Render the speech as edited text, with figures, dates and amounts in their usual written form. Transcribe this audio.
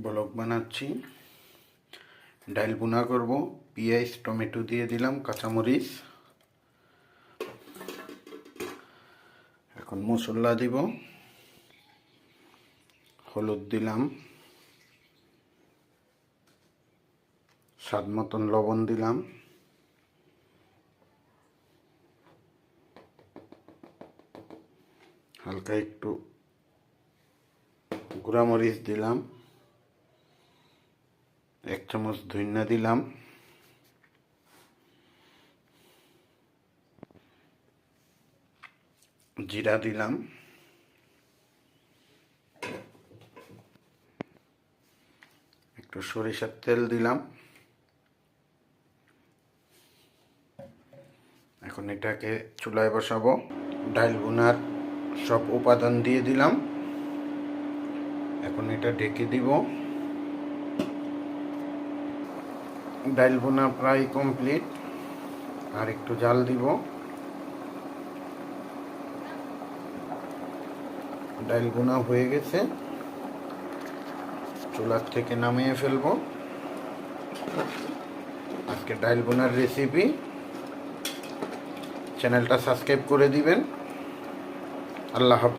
Blog বানাচ্ছি। ডাল ভুনা করব। পেঁয়াজ টমেটো দিয়ে দিলাম, কাঁচামরিচ। এখন মশলা দিব। হলুদ দিলাম, স্বাদ মতন লবণ দিলাম, হালকা একটু গুঁড়া মরিচ দিলাম, 1 চামচ ধনিয়া দিলাম, জিরা দিলাম, একটু সরিষার তেল দিলাম। এখন এটাকে চুলায় বসাবো। ডাল ভুনার সব উপাদান দিয়ে দিলাম। এখন এটা ঢেকে দিব। ডাল ভুনা প্রায় কমপ্লিট, আর একটু জাল দিব। ডাল ভুনা হয়ে গেছে, চুলার থেকে নামিয়ে ফেলবো। আজকে ডাল ভুনার রেসিপি। চ্যানেলটা সাবস্ক্রাইব করে দিবেন। আল্লাহ হাফেজ।